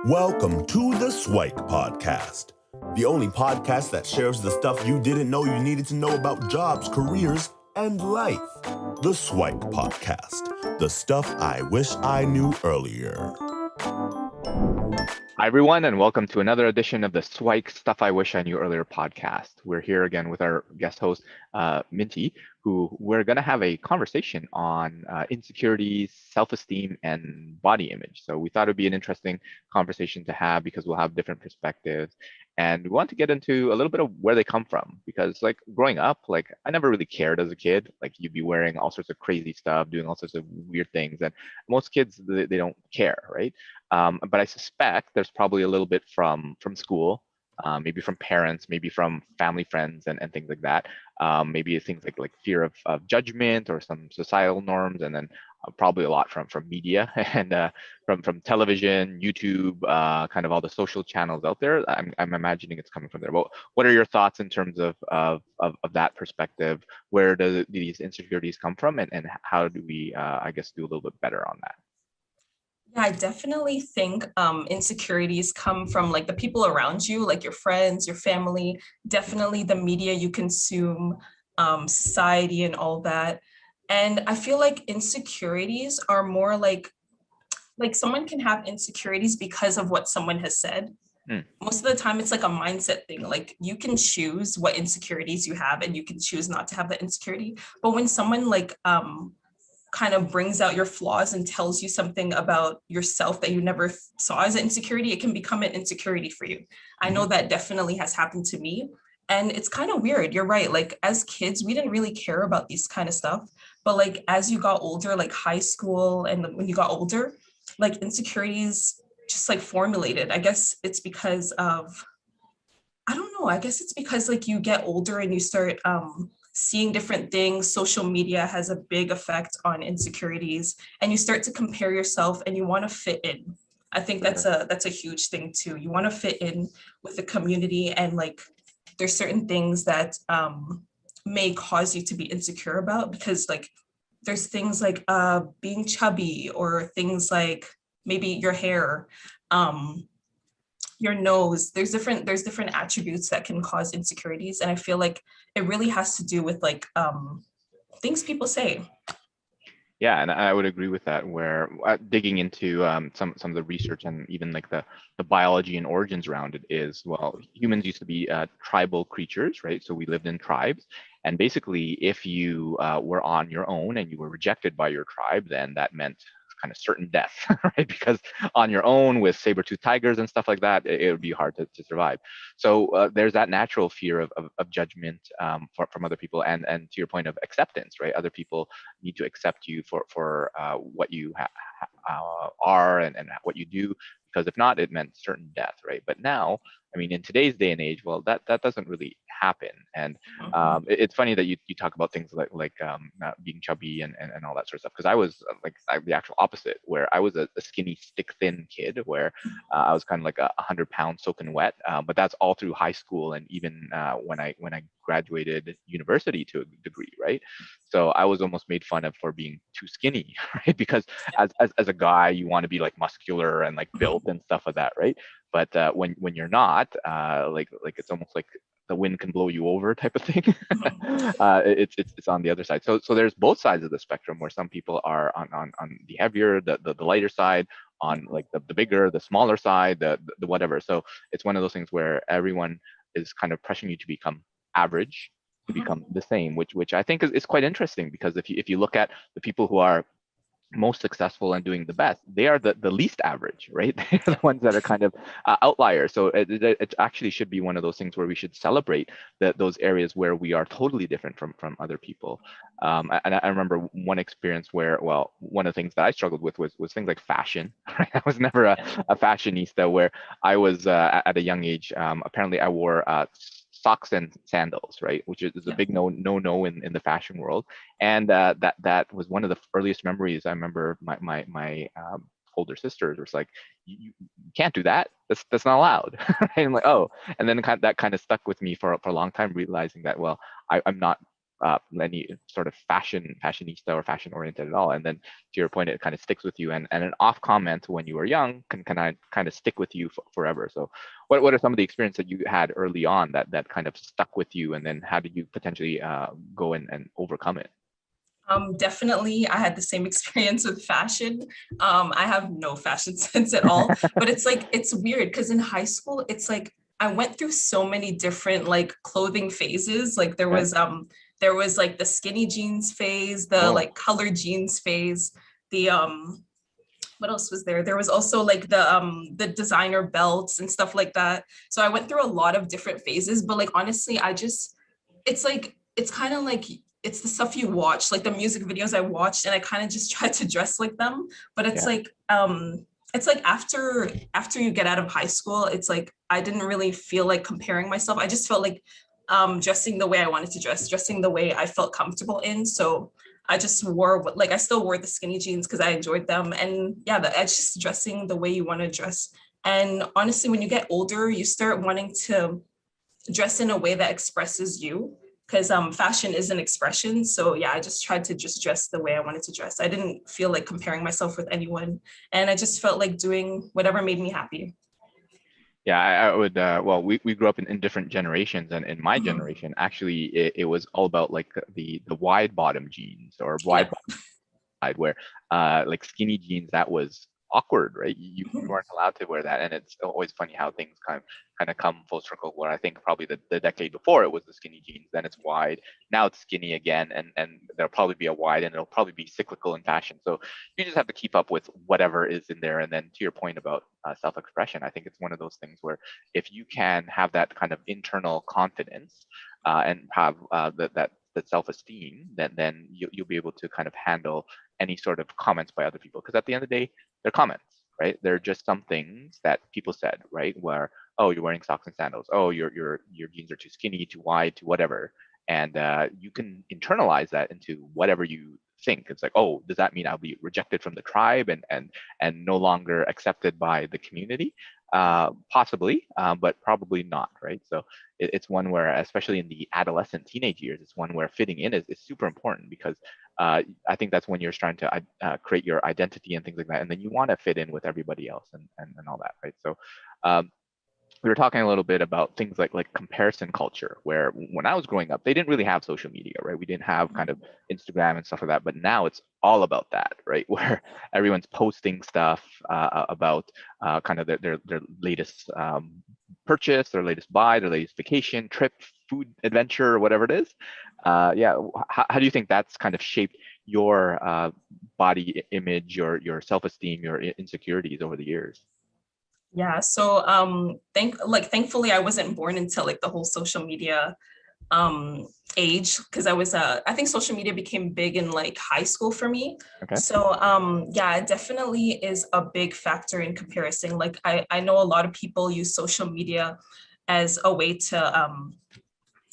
Welcome to the SIWIKE podcast, the only podcast that shares the stuff you didn't know you needed to know about jobs, careers, and life. The SIWIKE podcast, the stuff I wish I knew earlier. Hi, everyone, and welcome to another edition of the SIWIKE Stuff I Wish I Knew Earlier podcast. We're here again with our guest host, Minty, who we're going to have a conversation on insecurities, self-esteem, and body image. So we thought it would be an interesting conversation to have because we'll have different perspectives. And we want to get into a little bit of where they come from because like growing up, like I never really cared as a kid. Like you'd be wearing all sorts of crazy stuff, doing all sorts of weird things. And most kids, they don't care, right? But I suspect there's probably a little bit from school, maybe from parents, maybe from family friends and things like that. Maybe things like fear of judgment or some societal norms, and then probably a lot from media and from television, YouTube, kind of all the social channels out there. I'm imagining it's coming from there. But what are your thoughts in terms of that perspective? Where do these insecurities come from, and how do we, I guess, do a little bit better on that? Yeah, I definitely think insecurities come from like the people around you, like your friends, your family, definitely the media you consume, society and all that. And I feel like insecurities are more like someone can have insecurities because of what someone has said. Most of the time it's like a mindset thing. Like you can choose what insecurities you have and you can choose not to have that insecurity. But when someone like kind of brings out your flaws and tells you something about yourself that you never saw as an insecurity, it can become an insecurity for you. I know that definitely has happened to me. And it's kind of weird. You're right. Like as kids, we didn't really care about these kind of stuff. But like as you got older, like high school and when you got older, like insecurities just like formulated. I guess it's because of, I don't know. I guess it's because like you get older and you start seeing different things. Social media has a big effect on insecurities, and you start to compare yourself and you want to fit in. I think that's a huge thing too. You want to fit in with the community, and like there's certain things that may cause you to be insecure about, because like there's things like being chubby, or things like maybe your hair, your nose. There's different attributes that can cause insecurities, and I feel like it really has to do with like things people say. Yeah, and I would agree with that. Where digging into some of the research and even like the biology and origins around it is, well, humans used to be tribal creatures, right? So we lived in tribes, and basically, if you were on your own and you were rejected by your tribe, then that meant kind of certain death, right? Because on your own with saber-toothed tigers and stuff like that, it would be hard to survive. So there's that natural fear of judgment from other people, and to your point of acceptance, right? Other people need to accept you for what you are and what you do, because if not, it meant certain death, right? But now, I mean, in today's day and age, well, that doesn't really happen. And it's funny that you talk about things like not being chubby and all that sort of stuff, because I was the actual opposite, where I was a skinny, stick thin kid, where I was kind of like 100 pounds soaking wet. But that's all through high school, and even when I graduated university to a degree, right? So I was almost made fun of for being too skinny, right? Because as a guy, you want to be like muscular and like built and stuff like that, right? But when you're not, like it's almost like the wind can blow you over type of thing. It's on the other side. So there's both sides of the spectrum, where some people are on the heavier, the lighter side, on like the bigger, the smaller side, the whatever. So it's one of those things where everyone is kind of pressuring you to become average, to become the same, which I think is quite interesting, because if you look at the people who are most successful and doing the best, they are the least average, right? They're the ones that are kind of outliers. So it actually should be one of those things where we should celebrate those areas where we are totally different from other people. And I remember one experience where, well, one of the things that I struggled with was things like fashion, right? I was never a fashionista, where I was at a young age, apparently I wore socks and sandals, right? Which is a big no in the fashion world. And that was one of the earliest memories. I remember my older sisters was like, you can't do that. That's not allowed. Right? I'm like, oh, and then that kind of stuck with me for a long time, realizing that, well, I'm not any sort of fashionista or fashion oriented at all. And then to your point, it kind of sticks with you, and an off comment when you were young can kind of stick with you forever. So what are some of the experiences that you had early on that kind of stuck with you, and then how did you potentially go and overcome it? Definitely, I had the same experience with fashion. I have no fashion sense at all, but it's weird because in high school, it's like I went through so many different like clothing phases. Like there was like the skinny jeans phase, the like colored jeans phase, the what else was there? There was also like the designer belts and stuff like that. So I went through a lot of different phases, but like honestly, it's kind of like it's the stuff you watch, like the music videos I watched, and I kind of just tried to dress like them. But it's like after you get out of high school, it's like I didn't really feel like comparing myself. I just felt like dressing the way I wanted to dress, dressing the way I felt comfortable in. So I just I still wore the skinny jeans because I enjoyed them. And yeah, it's just dressing the way you want to dress. And honestly, when you get older, you start wanting to dress in a way that expresses you, because fashion is an expression. So yeah, I just tried to just dress the way I wanted to dress. I didn't feel like comparing myself with anyone. And I just felt like doing whatever made me happy. Yeah, I would, well, we grew up in different generations, and in my generation, actually, it was all about like the wide bottom jeans or wide bottom side, where like skinny jeans, that was awkward, right? You weren't allowed to wear that. And it's always funny how things kind of come full circle, where I think probably the decade before it was the skinny jeans, then it's wide, now it's skinny again, and there'll probably be a wide, and it'll probably be cyclical in fashion. So you just have to keep up with whatever is in there. And then to your point about self-expression, I think it's one of those things where if you can have that kind of internal confidence and have that self-esteem, then you'll be able to kind of handle any sort of comments by other people. Because at the end of the day, they're comments, right? They're just some things that people said, right? Where, oh, you're wearing socks and sandals. Oh, your jeans are too skinny, too wide, too whatever. And you can internalize that into whatever you think. It's like, oh, does that mean I'll be rejected from the tribe and no longer accepted by the community? Possibly, but probably not, right? So it's one where, especially in the adolescent teenage years, it's one where fitting in is super important, because I think that's when you're starting to create your identity and things like that, and then you want to fit in with everybody else and all that, right? So we were talking a little bit about things like comparison culture, where when I was growing up, they didn't really have social media, right? We didn't have kind of Instagram and stuff like that, but now it's all about that, right? Where everyone's posting stuff about kind of their latest purchase, their latest buy, their latest vacation, trip, food, adventure, or whatever it is. Yeah, how do you think that's kind of shaped your body image, your self-esteem, your insecurities over the years? Yeah, so thankfully I wasn't born until like the whole social media age, because I think social media became big in like high school for me. Okay. So yeah, it definitely is a big factor in comparison. Like I know a lot of people use social media as a way to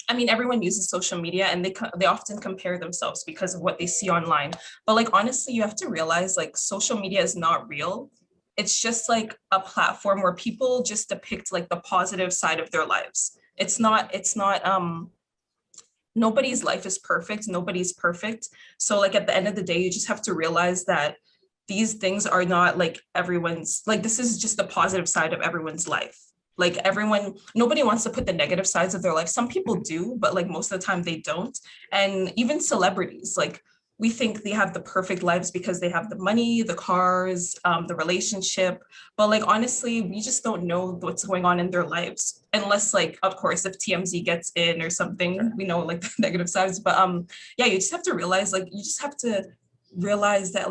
I mean, everyone uses social media, and they often compare themselves because of what they see online. But like honestly, you have to realize like social media is not real. It's just like a platform where people just depict like the positive side of their lives. It's not nobody's life is perfect. Nobody's perfect. So like at the end of the day, you just have to realize that these things are not like everyone's, like this is just the positive side of everyone's life. Like nobody wants to put the negative sides of their life. Some people do, but like most of the time they don't. And even celebrities, like we think they have the perfect lives because they have the money, the cars, the relationship. But like, honestly, we just don't know what's going on in their lives. Unless like, of course, if TMZ gets in or something, we know like the negative sides. But yeah, you just have to realize that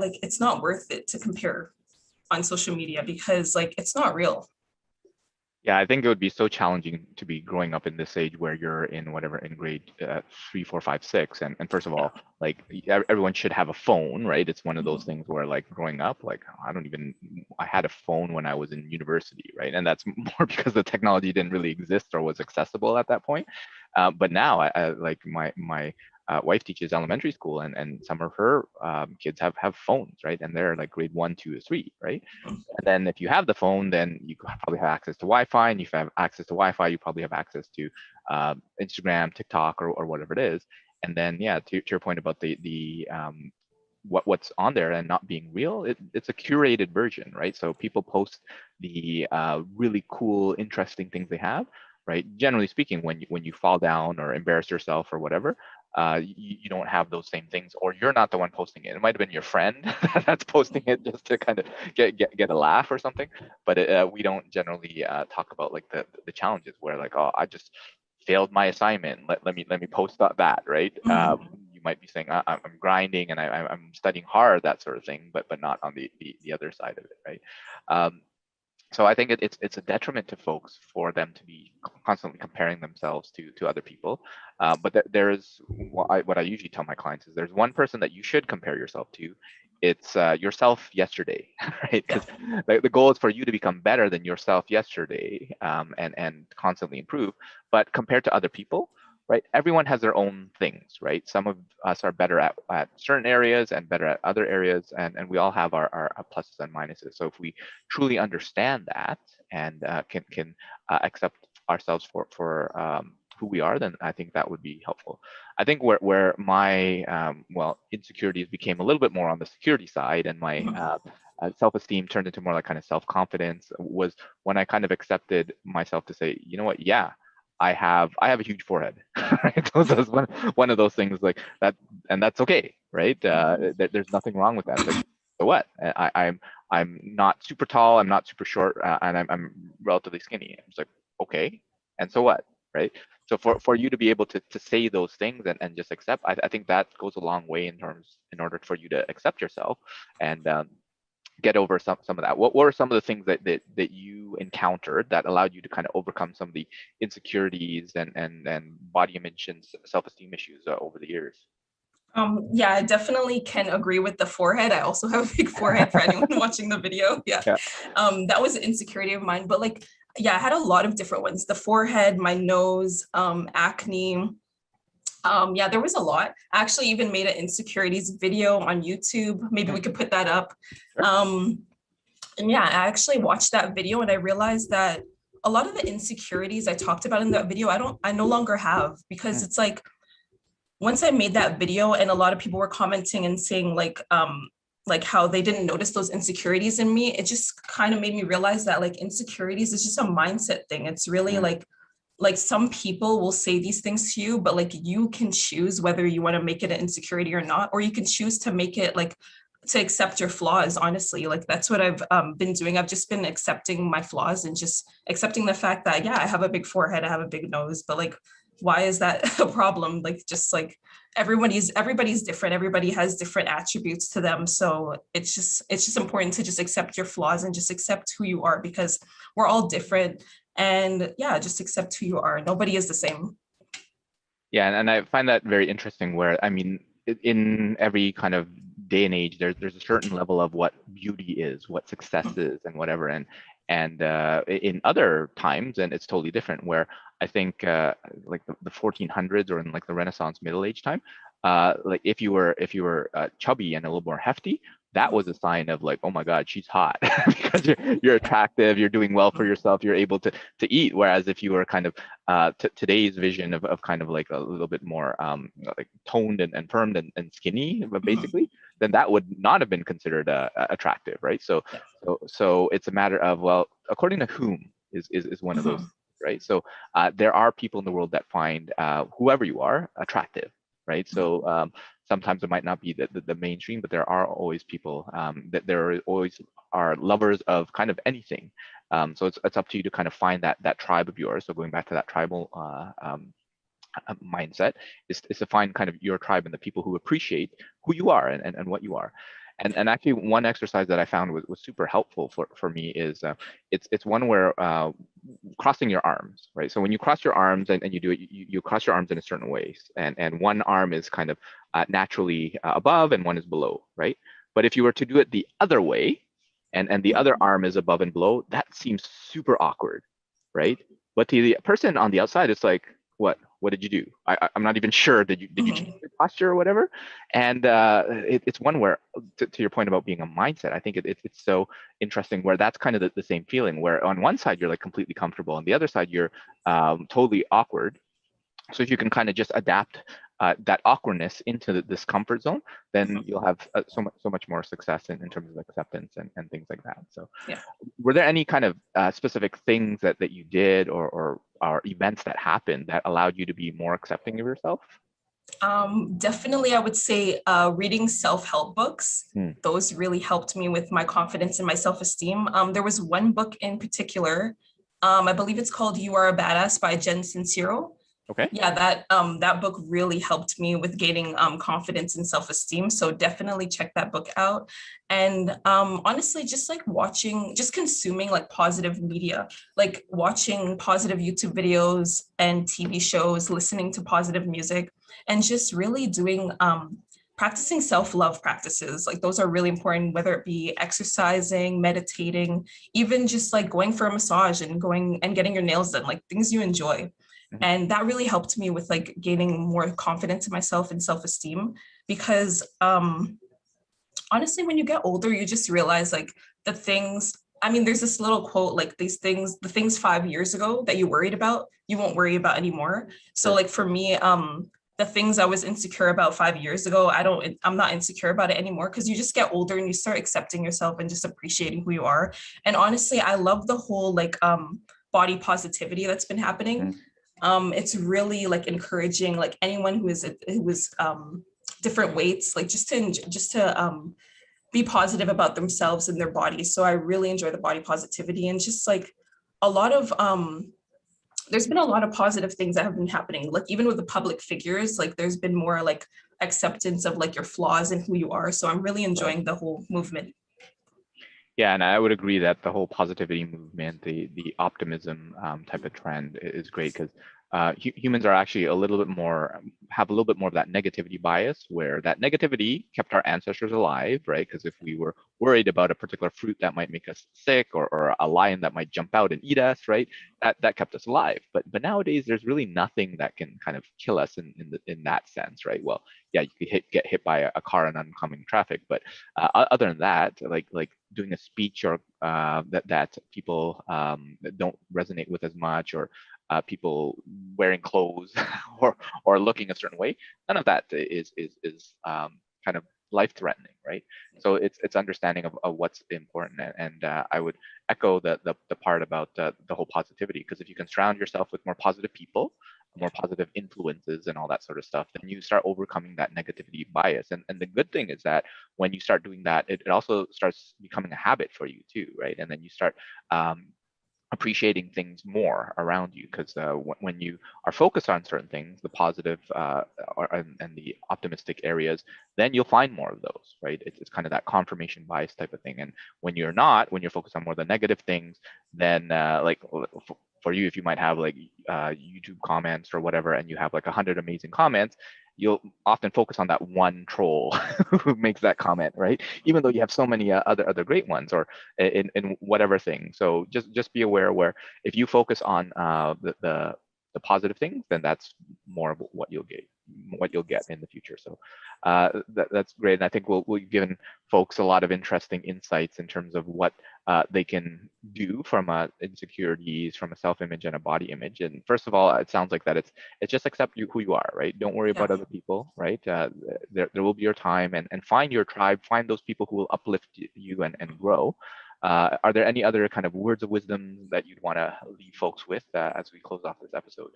like, it's not worth it to compare on social media, because like, it's not real. Yeah, I think it would be so challenging to be growing up in this age where you're in whatever, in grade 3, 4, 5, 6. And first of all, like everyone should have a phone, right? It's one of those things where like growing up, like I had a phone when I was in university, right? And that's more because the technology didn't really exist or was accessible at that point. But now I like my wife teaches elementary school, and some of her kids have phones, right? And they're like grade 1, 2, 3, right? And then if you have the phone, then you probably have access to Wi-Fi, and if you have access to Wi-Fi, you probably have access to Instagram, TikTok, or whatever it is. And then, yeah, to your point about the what's on there and not being real, it's a curated version, right? So people post the really cool, interesting things they have, right? Generally speaking, when you fall down or embarrass yourself or whatever, you don't have those same things, or you're not the one posting it. It might have been your friend that's posting it just to kind of get a laugh or something. But we don't generally talk about like the challenges where like, oh, I just failed my assignment. Let me post that, right? You might be saying I'm grinding and I'm studying hard, that sort of thing, but not on the other side of it, right? So I think it's a detriment to folks for them to be constantly comparing themselves to other people. But there is what I usually tell my clients is there's one person that you should compare yourself to. It's yourself yesterday, right? Because the goal is for you to become better than yourself yesterday, and constantly improve. But compared to other people, right? Everyone has their own things, right? Some of us are better at certain areas and better at other areas, and we all have our pluses and minuses. So if we truly understand that and can accept ourselves for who we are, then I think that would be helpful. I think where my insecurities became a little bit more on the security side, and my self-esteem turned into more like kind of self-confidence, was when I kind of accepted myself to say, you know what, yeah, I have a huge forehead, right? That's one of those things like that, and that's okay, right? There's nothing wrong with that. It's like, so what? I'm not super tall, I'm not super short, and I'm relatively skinny. It's like, okay, and so what, right? So for you to be able to say those things and just accept, I think that goes a long way in order for you to accept yourself and get over some of that. What were some of the things that you encountered that allowed you to kind of overcome some of the insecurities and body image and self-esteem issues over the years? Yeah, I definitely can agree with the forehead. I also have a big forehead for anyone watching the video. Yeah. That was an insecurity of mine, but like, yeah, I had a lot of different ones. The forehead, my nose, acne. Yeah, there was a lot. I actually even made an insecurities video on YouTube. Maybe we could put that up. And yeah, I actually watched that video and I realized that a lot of the insecurities I talked about in that video, I no longer have, because it's like, once I made that video and a lot of people were commenting and saying like how they didn't notice those insecurities in me, it just kind of made me realize that like insecurities is just a mindset thing. It's really like some people will say these things to you, but like you can choose whether you want to make it an insecurity or not, or you can choose to make it like to accept your flaws. Honestly, like that's what I've been doing. I've just been accepting my flaws and just accepting the fact that, yeah, I have a big forehead, I have a big nose, but like, why is that a problem? Like, just like everybody's different. Everybody has different attributes to them. So it's just important to just accept your flaws and just accept who you are, because we're all different. And yeah, just accept who you are. Nobody is the same. Yeah, and I find that very interesting, where, I mean, in every kind of day and age, there's a certain level of what beauty is, what success is, and whatever. And in other times, and it's totally different, where I think like the 1400s or in like the Renaissance Middle Age time, like if you were chubby and a little more hefty, that was a sign of like, oh my God, she's hot, because you're attractive, you're doing well for yourself, you're able to eat. Whereas if you were kind of today's vision of kind of like a little bit more like toned and firm and skinny, but basically, then that would not have been considered attractive, right? So it's a matter of, well, according to whom is one of those, right? So there are people in the world that find whoever you are attractive, right? So sometimes it might not be the mainstream, but there are always people that there always are lovers of kind of anything. So it's up to you to kind of find that tribe of yours. So going back to that tribal mindset is to find kind of your tribe and the people who appreciate who you are and what you are. And actually, one exercise that I found was super helpful for me is it's one where crossing your arms, right? So when you cross your arms and you do it, you cross your arms in a certain way, and one arm is kind of naturally above and one is below, right? But if you were to do it the other way, and the other arm is above and below, that seems super awkward, right? But to the person on the outside, it's like, what did you do? I'm not even sure. Did you change your posture or whatever? And it's one where, to your point about being a mindset, I think it's so interesting, where that's kind of the same feeling, where on one side you're like completely comfortable, on the other side you're totally awkward. So if you can kind of just adapt that awkwardness into this comfort zone, then you'll have so much more success in terms of acceptance and things like that. So Yeah. were there any kind of specific things that you did or events that happened that allowed you to be more accepting of yourself? Definitely, I would say reading self-help books. Those really helped me with my confidence and my self-esteem. There was one book in particular, I believe it's called You Are a Badass by Jen Sincero. Okay. Yeah, that book really helped me with gaining confidence and self-esteem. So definitely check that book out. And honestly, just like consuming like positive media, like watching positive YouTube videos and TV shows, listening to positive music, and just really doing practicing self-love practices. Like those are really important, whether it be exercising, meditating, even just like going for a massage and going and getting your nails done, like things you enjoy. And that really helped me with like gaining more confidence in myself and self-esteem, because honestly, when you get older, you just realize like the things, I mean, there's this little quote, like the things 5 years ago that you worried about, you won't worry about anymore. So like for me, the things I was insecure about 5 years ago, I'm not insecure about it anymore, because you just get older and you start accepting yourself and just appreciating who you are. And honestly, I love the whole like body positivity that's been happening. It's really like encouraging like anyone who is different weights, like just to be positive about themselves and their bodies. So I really enjoy the body positivity, and just like a lot of there's been a lot of positive things that have been happening, like even with the public figures, like there's been more like acceptance of like your flaws and who you are. So I'm really enjoying the whole movement. Yeah, and I would agree that the whole positivity movement, the optimism type of trend is great, because humans are actually have a little bit more of that negativity bias, where that negativity kept our ancestors alive, right? Because if we were worried about a particular fruit that might make us sick, or a lion that might jump out and eat us, right? That kept us alive. But nowadays, there's really nothing that can kind of kill us in that sense, right? Well, yeah, you could get hit by a car in oncoming traffic, but other than that, like doing a speech or that people that don't resonate with as much, or people wearing clothes or looking a certain way, none of that is kind of life-threatening, right? So it's understanding of what's important, and I would echo the part about the whole positivity, because if you can surround yourself with more positive people, more positive influences and all that sort of stuff, then you start overcoming that negativity bias. And the good thing is that when you start doing that, it also starts becoming a habit for you too, right? And then you start appreciating things more around you, because when you are focused on certain things, the positive and the optimistic areas, then you'll find more of those, right? It's kind of that confirmation bias type of thing. And when you're focused on more of the negative things, then like for you, if you might have like YouTube comments or whatever, and you have like 100 amazing comments, you'll often focus on that one troll who makes that comment, right? Even though you have so many other great ones, or in whatever thing. So just be aware where if you focus on the positive things, then that's more of what you'll get in the future. So that's great. And I think we've given folks a lot of interesting insights in terms of what they can do from insecurities, from a self-image and a body image. And first of all, it sounds like that it's just accept who you are, right? Don't worry about other people, right? There will be your time, and find your tribe, find those people who will uplift you and grow. Are there any other kind of words of wisdom that you'd want to leave folks with as we close off this episode?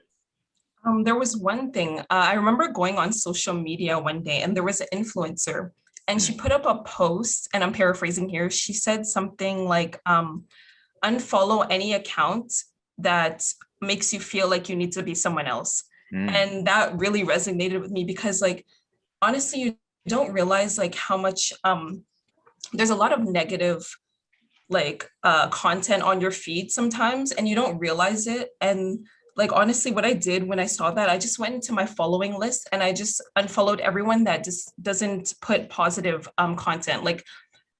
There was one thing, I remember going on social media one day, and there was an influencer, and she put up a post, and I'm paraphrasing here. She said something like, unfollow any account that makes you feel like you need to be someone else. And that really resonated with me, because like, honestly, you don't realize like how much, there's a lot of negative like content on your feed sometimes, and you don't realize it. And like, honestly, what I did when I saw that, I just went into my following list and I just unfollowed everyone that just doesn't put positive content. Like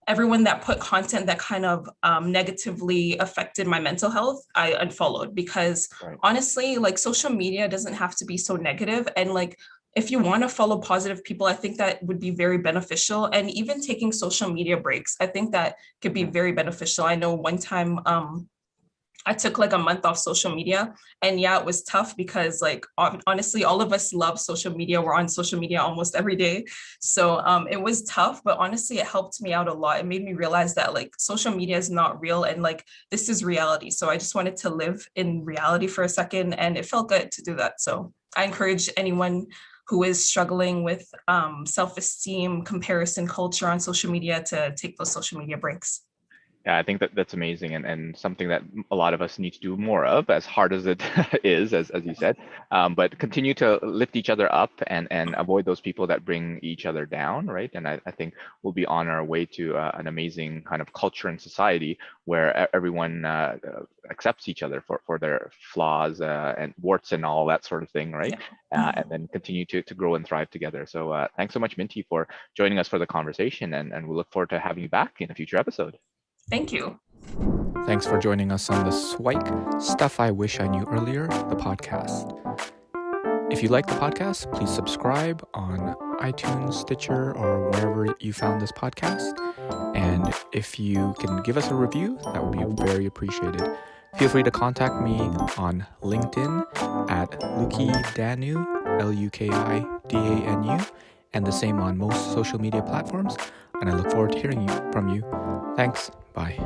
everyone that put content that kind of negatively affected my mental health, I unfollowed, because honestly, like social media doesn't have to be so negative. And like, if you want to follow positive people, I think that would be very beneficial. And even taking social media breaks, I think that could be very beneficial. I know one time I took like a month off social media, and yeah, it was tough because like honestly, all of us love social media. We're on social media almost every day. So it was tough, but honestly, it helped me out a lot. It made me realize that like social media is not real and like this is reality. So I just wanted to live in reality for a second, and it felt good to do that. So I encourage anyone who is struggling with self-esteem, comparison culture on social media to take those social media breaks. Yeah, I think that that's amazing, and something that a lot of us need to do more of, as hard as it is, as you said. But continue to lift each other up and avoid those people that bring each other down, right? And I think we'll be on our way to an amazing kind of culture and society where everyone accepts each other for their flaws and warts and all that sort of thing, right? And then continue to grow and thrive together. So thanks so much, Minty, for joining us for the conversation, and we look forward to having you back in a future episode. Thank you. Thanks for joining us on the SIWIKE Stuff I Wish I Knew Earlier, the podcast. If you like the podcast, please subscribe on iTunes, Stitcher, or wherever you found this podcast. And if you can give us a review, that would be very appreciated. Feel free to contact me on LinkedIn at Luki Danu, LUKIDANU, and the same on most social media platforms. And I look forward to hearing from you. Thanks. Bye.